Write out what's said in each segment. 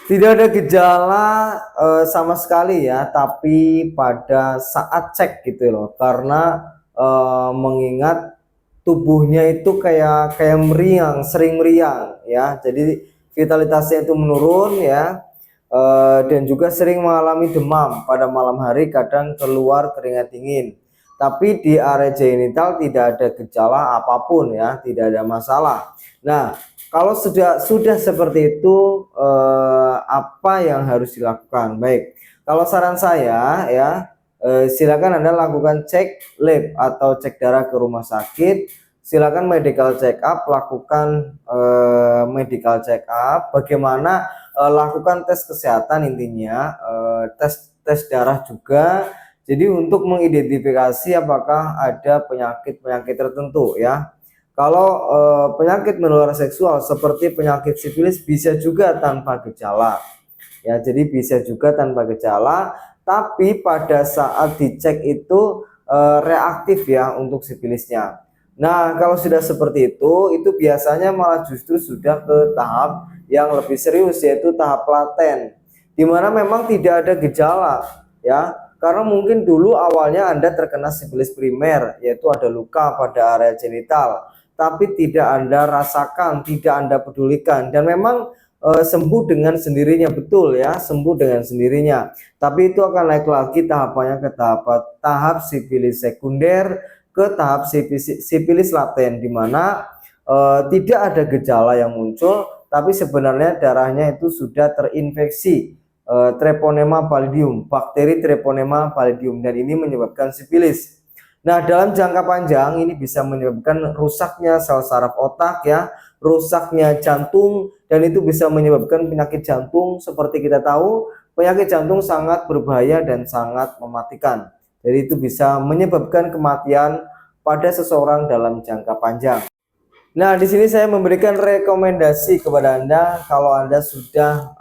Tidak ada gejala sama sekali ya, tapi pada saat cek gitu loh, karena mengingat tubuhnya itu kayak kayak meriang, sering meriang ya. Jadi vitalitasnya itu menurun ya, dan juga sering mengalami demam pada malam hari, kadang keluar keringat dingin. Tapi di area genital tidak ada gejala apapun ya, tidak ada masalah. Nah, kalau sudah seperti itu, apa yang harus dilakukan? Baik, kalau saran saya ya, silakan Anda lakukan cek lab atau cek darah ke rumah sakit. Silakan medical check up, lakukan medical check up. Bagaimana lakukan tes kesehatan, intinya tes tes darah juga. Jadi untuk mengidentifikasi apakah ada penyakit-penyakit tertentu ya. Kalau penyakit menular seksual seperti penyakit sifilis bisa juga tanpa gejala. Ya, jadi bisa juga tanpa gejala, tapi pada saat dicek itu reaktif ya untuk sifilisnya. Nah, kalau sudah seperti itu biasanya malah justru sudah ke tahap yang lebih serius, yaitu tahap laten, di mana memang tidak ada gejala ya. Karena mungkin dulu awalnya Anda terkena sifilis primer, yaitu ada luka pada area genital, tapi tidak Anda rasakan, tidak Anda pedulikan, dan memang sembuh dengan sendirinya, betul ya, sembuh dengan sendirinya. Tapi itu akan naik lagi tahapannya ke tahap sifilis sekunder, ke tahap sifilis laten, di mana tidak ada gejala yang muncul, tapi sebenarnya darahnya itu sudah terinfeksi Treponema pallidum, bakteri Treponema pallidum, dan ini menyebabkan sifilis. Nah, dalam jangka panjang ini bisa menyebabkan rusaknya sel saraf otak ya, rusaknya jantung, dan itu bisa menyebabkan penyakit jantung. Seperti kita tahu, penyakit jantung sangat berbahaya dan sangat mematikan. Jadi itu bisa menyebabkan kematian pada seseorang dalam jangka panjang. Nah, di sini saya memberikan rekomendasi kepada Anda kalau Anda sudah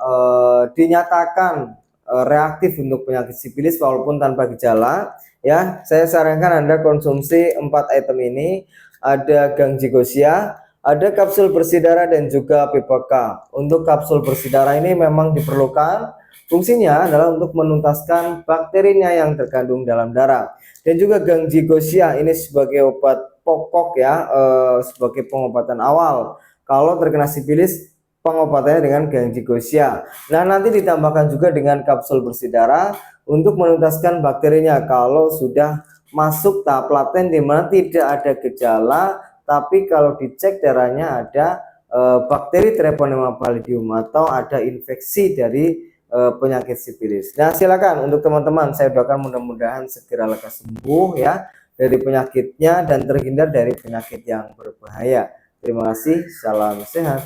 dinyatakan reaktif untuk penyakit sifilis walaupun tanpa gejala, ya, saya sarankan Anda konsumsi 4 item ini. Ada gangjigosia, ada kapsul bersih darah, dan juga PPK. Untuk kapsul bersih darah ini memang diperlukan, fungsinya adalah untuk menuntaskan bakterinya yang terkandung dalam darah. Dan juga gangjigosia ini sebagai obat pokok ya, sebagai pengobatan awal. Kalau terkena sifilis, pengobatannya dengan gangjigosia. Nah, nanti ditambahkan juga dengan kapsul bersih darah untuk menuntaskan bakterinya kalau sudah masuk tahap laten, di mana tidak ada gejala, tapi kalau dicek darahnya ada bakteri Treponema pallidum atau ada infeksi dari penyakit sifilis. Nah, silakan untuk teman-teman, saya doakan mudah-mudahan segera lekas sembuh ya dari penyakitnya dan terhindar dari penyakit yang berbahaya. Terima kasih, salam sehat.